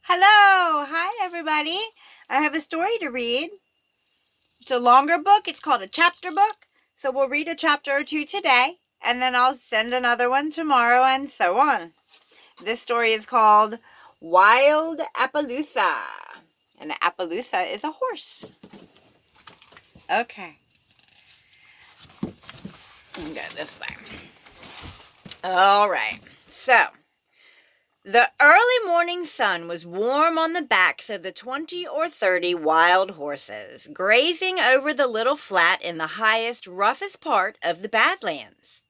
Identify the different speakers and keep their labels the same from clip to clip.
Speaker 1: Hello, hi everybody. I have a story to read. It's a longer book. It's called a chapter book. So we'll read a chapter or two today, and then I'll send another one tomorrow, and so on. This story is called Wild Appaloosa. And Appaloosa is a horse. Okay. Go this way. All right. So, the early morning sun was warm on the backs of the 20 or 30 wild horses, grazing over the little flat in the highest, roughest part of the Badlands.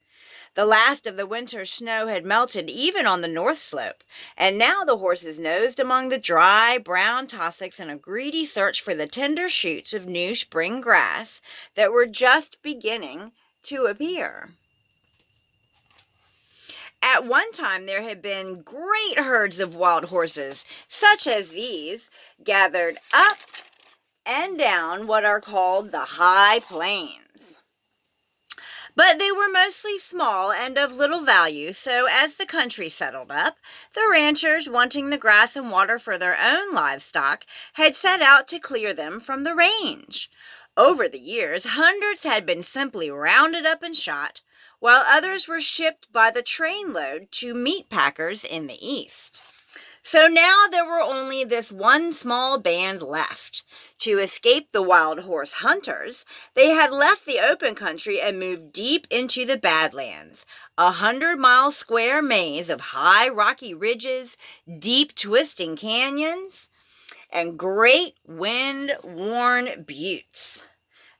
Speaker 1: The last of the winter's snow had melted even on the north slope, and now the horses nosed among the dry, brown tussocks in a greedy search for the tender shoots of new spring grass that were just beginning to appear. At one time there had been great herds of wild horses, such as these, gathered up and down what are called the high plains. But they were mostly small and of little value, so as the country settled up, the ranchers, wanting the grass and water for their own livestock, had set out to clear them from the range. Over the years, hundreds had been simply rounded up and shot, while others were shipped by the trainload to meat packers in the east. So now there were only this one small band left. To escape the wild horse hunters, they had left the open country and moved deep into the Badlands, 100-mile square maze of high rocky ridges, deep twisting canyons, and great wind-worn buttes.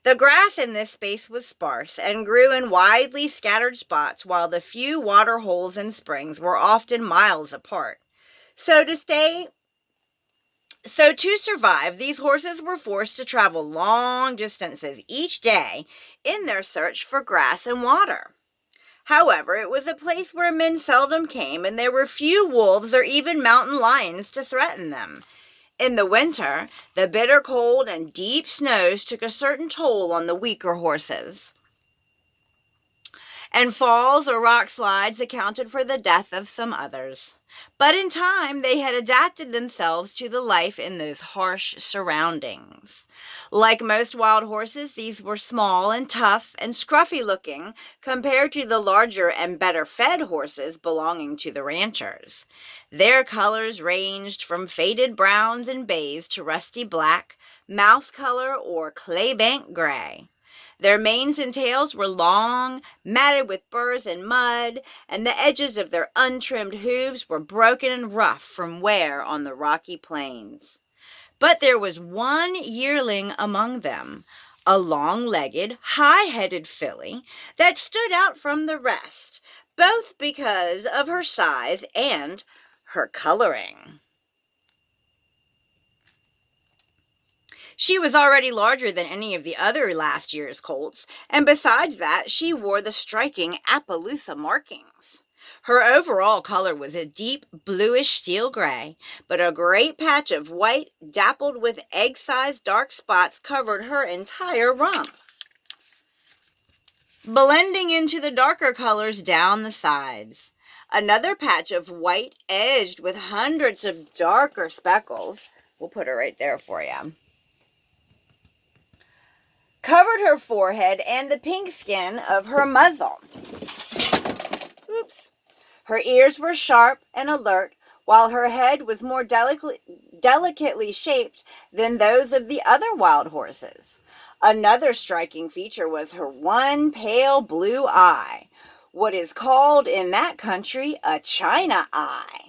Speaker 1: The grass in this space was sparse and grew in widely scattered spots, while the few water holes and springs were often miles apart. So to survive, these horses were forced to travel long distances each day in their search for grass and water. However, it was a place where men seldom came, and there were few wolves or even mountain lions to threaten them. In the winter, the bitter cold and deep snows took a certain toll on the weaker horses, and falls or rock slides accounted for the death of some others. But in time, they had adapted themselves to the life in those harsh surroundings. Like most wild horses, these were small and tough and scruffy-looking compared to the larger and better-fed horses belonging to the ranchers. Their colors ranged from faded browns and bays to rusty black, mouse color, or claybank gray. Their manes and tails were long, matted with burrs and mud, and the edges of their untrimmed hooves were broken and rough from wear on the rocky plains. But there was one yearling among them, a long-legged, high-headed filly that stood out from the rest, both because of her size and her coloring. She was already larger than any of the other last year's colts, and besides that, she wore the striking Appaloosa markings. Her overall color was a deep bluish steel gray, but a great patch of white, dappled with egg-sized dark spots, covered her entire rump, blending into the darker colors down the sides. Another patch of white, edged with hundreds of darker speckles, we'll put her right there for you, covered her forehead and the pink skin of her muzzle. Oops. Her ears were sharp and alert, while her head was more delicately shaped than those of the other wild horses. Another striking feature was her one pale blue eye, what is called in that country a china eye.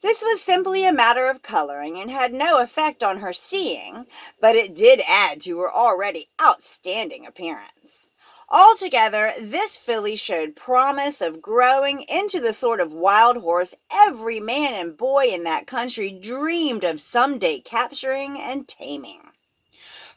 Speaker 1: This was simply a matter of coloring and had no effect on her seeing, but it did add to her already outstanding appearance. Altogether, this filly showed promise of growing into the sort of wild horse every man and boy in that country dreamed of someday capturing and taming.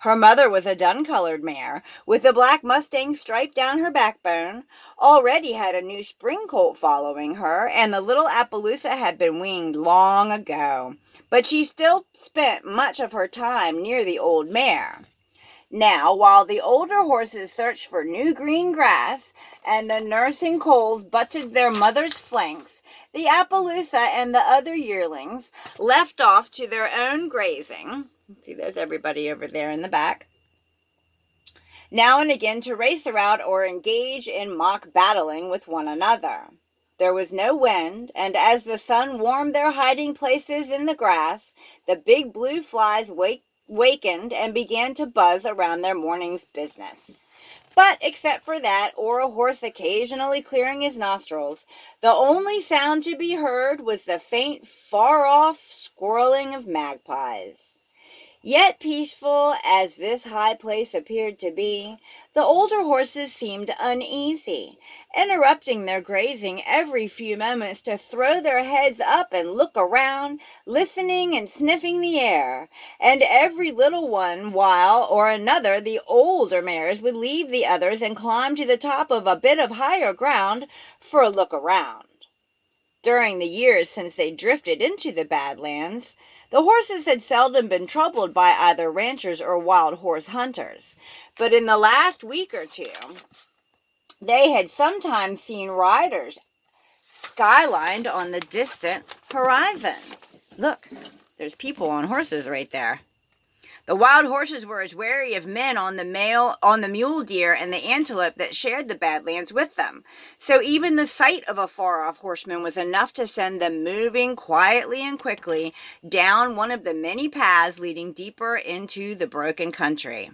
Speaker 1: Her mother was a dun-colored mare, with a black mustang stripe down her backbone, already had a new spring colt following her, and the little Appaloosa had been weaned long ago, but she still spent much of her time near the old mare. Now, while the older horses searched for new green grass, and the nursing coals butted their mother's flanks, The Appaloosa and the other yearlings left off to their own grazing. See, there's everybody over there in the back. Now and again to race around or engage in mock battling with one another. There was no wind, and as the sun warmed their hiding places in the grass, the big blue flies wakened and began to buzz around their morning's business. But except for that, or a horse occasionally clearing his nostrils, the only sound to be heard was the faint, far-off squirreling of magpies. Yet peaceful as this high place appeared to be, the older horses seemed uneasy, interrupting their grazing every few moments to throw their heads up and look around, listening and sniffing the air, and every little while or another the older mares would leave the others and climb to the top of a bit of higher ground for a look around. During the years since they drifted into the Badlands, the horses had seldom been troubled by either ranchers or wild horse hunters, but in the last week or two, they had sometimes seen riders skylined on the distant horizon. Look, there's people on horses right there. The wild horses were as wary of men on the mule deer and the antelope that shared the Badlands with them. So even the sight of a far-off horseman was enough to send them moving quietly and quickly down one of the many paths leading deeper into the broken country.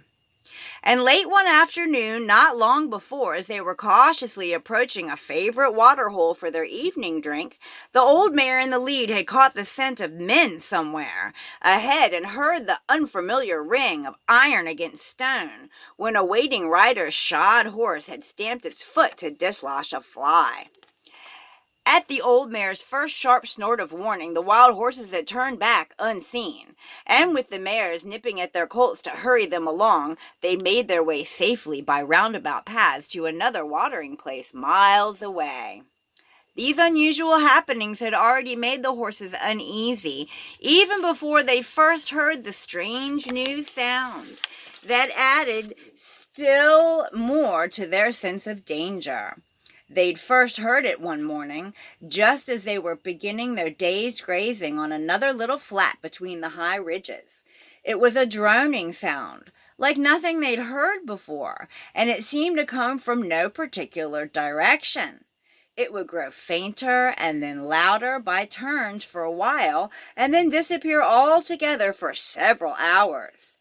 Speaker 1: And late one afternoon, not long before, as they were cautiously approaching a favorite water hole for their evening drink, the old mare in the lead had caught the scent of men somewhere ahead and heard the unfamiliar ring of iron against stone when a waiting rider's shod horse had stamped its foot to dislodge a fly. At the old mare's first sharp snort of warning, the wild horses had turned back unseen, and with the mares nipping at their colts to hurry them along, they made their way safely by roundabout paths to another watering place miles away. These unusual happenings had already made the horses uneasy, even before they first heard the strange new sound that added still more to their sense of danger. They'd first heard it one morning, just as they were beginning their day's grazing on another little flat between the high ridges. It was a droning sound, like nothing they'd heard before, and it seemed to come from no particular direction. It would grow fainter and then louder by turns for a while, and then disappear altogether for several hours.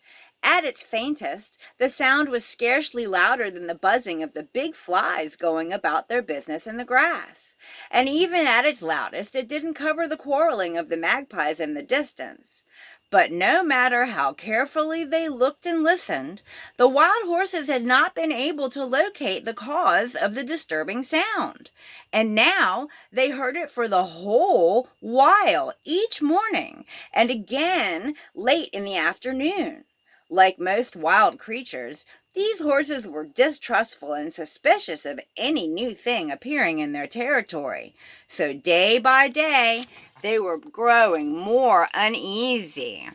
Speaker 1: At its faintest, the sound was scarcely louder than the buzzing of the big flies going about their business in the grass. And even at its loudest, it didn't cover the quarreling of the magpies in the distance. But no matter how carefully they looked and listened, the wild horses had not been able to locate the cause of the disturbing sound. And now they heard it for the whole while each morning, and again late in the afternoon. Like most wild creatures, these horses were distrustful and suspicious of any new thing appearing in their territory. So day by day, they were growing more uneasy.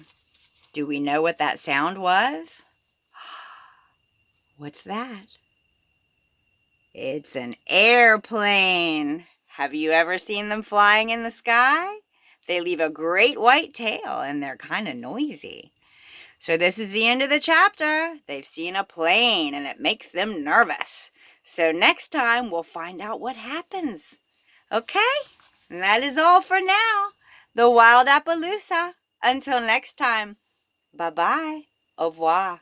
Speaker 1: Do we know what that sound was? What's that? It's an airplane. Have you ever seen them flying in the sky? They leave a great white tail and they're kind of noisy. So this is the end of the chapter. They've seen a plane and it makes them nervous. So next time we'll find out what happens. Okay? And that is all for now. The Wild Appaloosa. Until next time. Bye-bye. Au revoir.